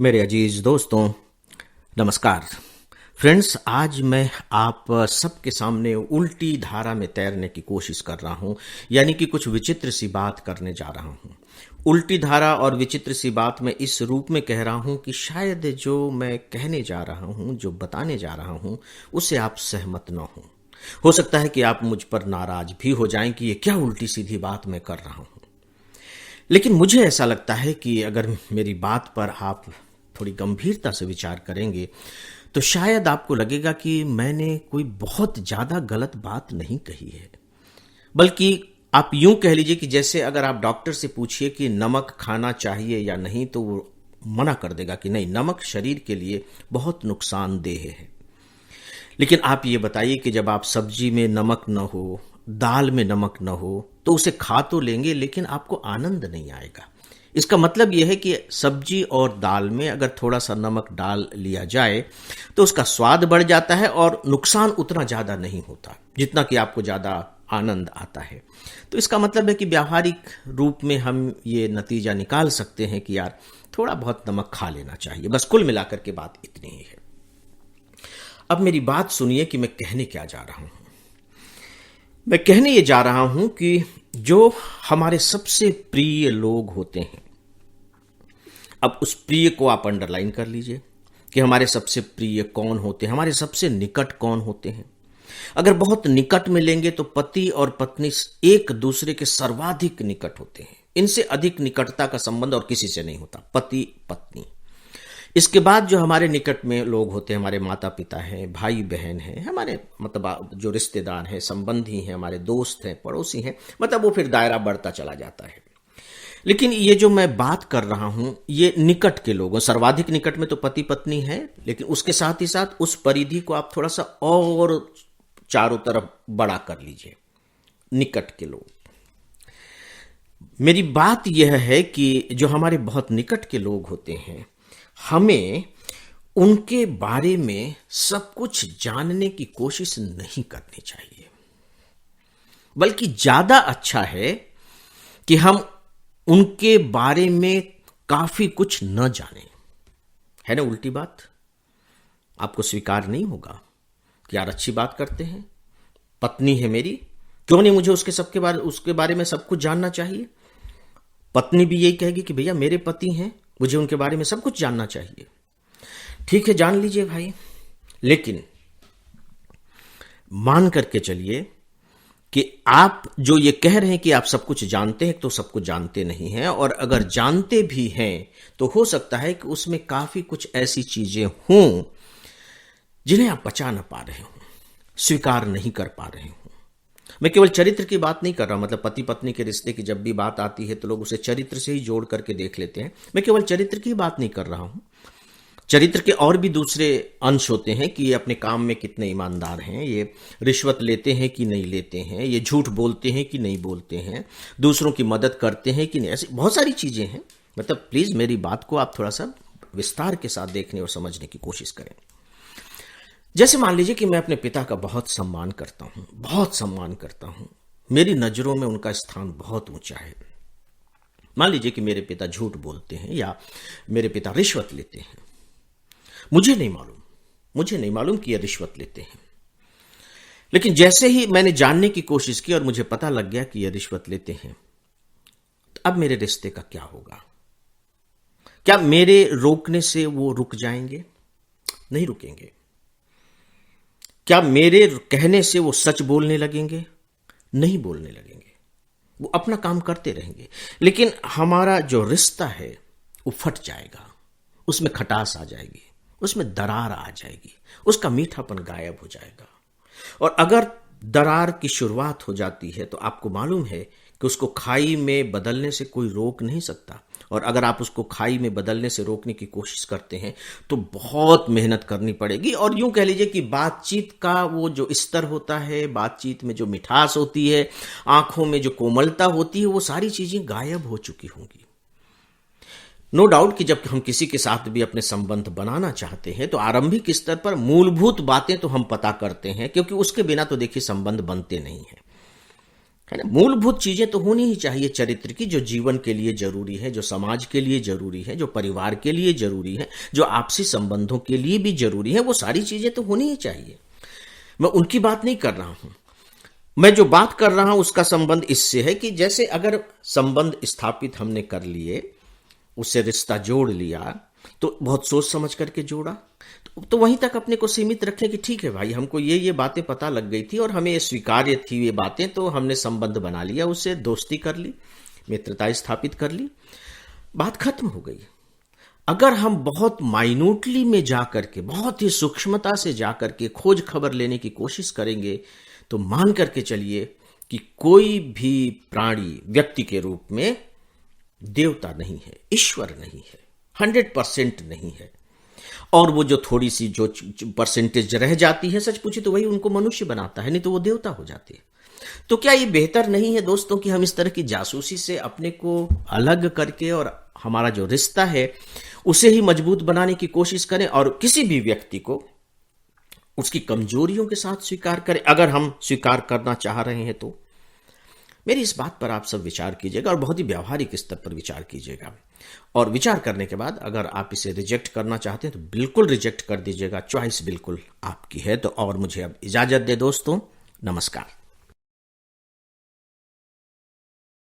मेरे अजीज दोस्तों, नमस्कार। फ्रेंड्स, आज मैं आप सबके सामने उल्टी धारा में तैरने की कोशिश कर रहा हूं, यानी कि कुछ विचित्र सी बात करने जा रहा हूं। उल्टी धारा और विचित्र सी बात मैं इस रूप में कह रहा हूं कि शायद जो मैं कहने जा रहा हूं, जो बताने जा रहा हूं, उससे आप सहमत न हो सकता है कि आप मुझ पर नाराज भी हो जाएं कि ये क्या उल्टी सीधी बात मैं कर रहा हूं। लेकिन मुझे ऐसा लगता है कि अगर मेरी बात पर आप थोड़ी गंभीरता से विचार करेंगे तो शायद आपको लगेगा कि मैंने कोई बहुत ज्यादा गलत बात नहीं कही है। बल्कि आप यूं कह लीजिए कि जैसे अगर आप डॉक्टर से पूछिए कि नमक खाना चाहिए या नहीं, तो वो मना कर देगा कि नहीं, नमक शरीर के लिए बहुत नुकसानदेह है। लेकिन आप ये बताइए कि जब आप सब्जी में नमक न हो, दाल में नमक न हो, तो उसे खा तो लेंगे लेकिन आपको आनंद नहीं आएगा। इसका मतलब यह है कि सब्जी और दाल में अगर थोड़ा सा नमक डाल लिया जाए तो उसका स्वाद बढ़ जाता है और नुकसान उतना ज्यादा नहीं होता जितना कि आपको ज्यादा आनंद आता है। तो इसका मतलब है कि व्यावहारिक रूप में हम ये नतीजा निकाल सकते हैं कि यार थोड़ा बहुत नमक खा लेना चाहिए। बस कुल मिलाकर के बात इतनी ही है। अब मेरी बात सुनिए कि मैं कहने क्या जा रहा हूं। मैं कहने ये जा रहा हूं कि जो हमारे सबसे प्रिय लोग होते हैं, अब उस प्रिय को आप अंडरलाइन कर लीजिए कि हमारे सबसे प्रिय कौन होते हैं, हमारे सबसे निकट कौन होते हैं। अगर बहुत निकट में लेंगे तो पति और पत्नी एक दूसरे के सर्वाधिक निकट होते हैं। इनसे अधिक निकटता का संबंध और किसी से नहीं होता, पति पत्नी। इसके बाद जो हमारे निकट में लोग होते हैं, हमारे माता पिता हैं, भाई बहन हैं, हमारे मतलब जो रिश्तेदार हैं, संबंधी हैं, हमारे दोस्त हैं, पड़ोसी हैं, मतलब वो फिर दायरा बढ़ता चला जाता है। लेकिन ये जो मैं बात कर रहा हूं, ये निकट के लोगों, सर्वाधिक निकट में तो पति पत्नी है, लेकिन उसके साथ ही साथ उस परिधि को आप थोड़ा सा और चारों तरफ बड़ा कर लीजिए, निकट के लोग। मेरी बात यह है कि जो हमारे बहुत निकट के लोग होते हैं, हमें उनके बारे में सब कुछ जानने की कोशिश नहीं करनी चाहिए। बल्कि ज्यादा अच्छा है कि हम उनके बारे में काफी कुछ न जानें। है ना उल्टी बात? आपको स्वीकार नहीं होगा कि यार अच्छी बात करते हैं, पत्नी है मेरी, क्यों नहीं मुझे उसके बारे में सब कुछ जानना चाहिए। पत्नी भी यही कहेगी कि भैया मेरे पति हैं, मुझे उनके बारे में सब कुछ जानना चाहिए। ठीक है, जान लीजिए भाई, लेकिन मान करके चलिए कि आप जो ये कह रहे हैं कि आप सब कुछ जानते हैं, तो सब कुछ जानते नहीं हैं। और अगर जानते भी हैं तो हो सकता है कि उसमें काफी कुछ ऐसी चीजें हों जिन्हें आप बचा ना पा रहे हो, स्वीकार नहीं कर पा रहे हो। मैं केवल चरित्र की बात नहीं कर रहा, मतलब पति पत्नी के रिश्ते की जब भी बात आती है तो लोग उसे चरित्र से ही जोड़ करके देख लेते हैं। मैं केवल चरित्र की बात नहीं कर रहा हूं, चरित्र के और भी दूसरे अंश होते हैं कि ये अपने काम में कितने ईमानदार हैं, ये रिश्वत लेते हैं कि नहीं लेते हैं, ये झूठ बोलते हैं कि नहीं बोलते हैं, दूसरों की मदद करते हैं कि नहीं। ऐसी बहुत सारी चीजें हैं। मतलब प्लीज मेरी बात को आप थोड़ा सा विस्तार के साथ देखने और समझने की कोशिश करें। जैसे मान लीजिए कि मैं अपने पिता का बहुत सम्मान करता हूं, बहुत सम्मान करता हूं, मेरी नजरों में उनका स्थान बहुत ऊंचा है। मान लीजिए कि मेरे पिता झूठ बोलते हैं या मेरे पिता रिश्वत लेते हैं। मुझे नहीं मालूम कि ये रिश्वत लेते हैं। लेकिन जैसे ही मैंने जानने की कोशिश की और मुझे पता लग गया कि ये रिश्वत लेते हैं, तो अब मेरे रिश्ते का क्या होगा? क्या मेरे रोकने से वो रुक जाएंगे? नहीं रुकेंगे। क्या मेरे कहने से वो सच बोलने लगेंगे? नहीं बोलने लगेंगे। वो अपना काम करते रहेंगे। लेकिन हमारा जो रिश्ता है वो फट जाएगा, उसमें खटास आ जाएगी, उसमें दरार आ जाएगी, उसका मीठापन गायब हो जाएगा। और अगर दरार की शुरुआत हो जाती है तो आपको मालूम है कि उसको खाई में बदलने से कोई रोक नहीं सकता। और अगर आप उसको खाई में बदलने से रोकने की कोशिश करते हैं तो बहुत मेहनत करनी पड़ेगी। और यूं कह लीजिए कि बातचीत का वो जो स्तर होता है, बातचीत में जो मिठास होती है, आंखों में जो कोमलता होती है, वो सारी चीजें गायब हो चुकी होंगी। नो डाउट कि जब हम किसी के साथ भी अपने संबंध बनाना चाहते हैं तो आरंभिक स्तर पर मूलभूत बातें तो हम पता करते हैं, क्योंकि उसके बिना तो देखिए संबंध बनते नहीं है। है ना। मूलभूत चीजें तो होनी ही चाहिए चरित्र की, जो जीवन के लिए जरूरी है, जो समाज के लिए जरूरी है, जो परिवार के लिए जरूरी है, जो आपसी संबंधों के लिए भी जरूरी है, वो सारी चीजें तो होनी ही चाहिए। मैं उनकी बात नहीं कर रहा हूं। मैं जो बात कर रहा हूं उसका संबंध इससे है कि जैसे अगर संबंध स्थापित हमने कर लिए, उससे रिश्ता जोड़ लिया, तो बहुत सोच समझ करके जोड़ा, तो वहीं तक अपने को सीमित रखें कि ठीक है भाई, हमको ये बातें पता लग गई थी और हमें ये स्वीकार्य थी ये बातें, तो हमने संबंध बना लिया, उससे दोस्ती कर ली, मित्रता स्थापित कर ली, बात खत्म हो गई। अगर हम बहुत माइन्यूटली में जाकर के, बहुत ही सूक्ष्मता से जाकर के खोज खबर लेने की कोशिश करेंगे, तो मान करके चलिए कि कोई भी प्राणी व्यक्ति के रूप में देवता नहीं है, ईश्वर नहीं है, 100% नहीं है। और वो जो थोड़ी सी जो परसेंटेज रह जाती है, सच पूछे तो वही उनको मनुष्य बनाता है, नहीं तो वो देवता हो जाते हैं। तो क्या ये बेहतर नहीं है दोस्तों कि हम इस तरह की जासूसी से अपने को अलग करके और हमारा जो रिश्ता है उसे ही मजबूत बनाने की कोशिश करें, और किसी भी व्यक्ति को उसकी कमजोरियों के साथ स्वीकार करें, अगर हम स्वीकार करना चाह रहे हैं तो। मेरी इस बात पर आप सब विचार कीजिएगा और बहुत ही व्यावहारिक स्तर पर विचार कीजिएगा, और विचार करने के बाद अगर आप इसे रिजेक्ट करना चाहते हैं तो बिल्कुल रिजेक्ट कर दीजिएगा, चॉइस बिल्कुल आपकी है। तो और मुझे अब इजाजत दे दोस्तों, नमस्कार।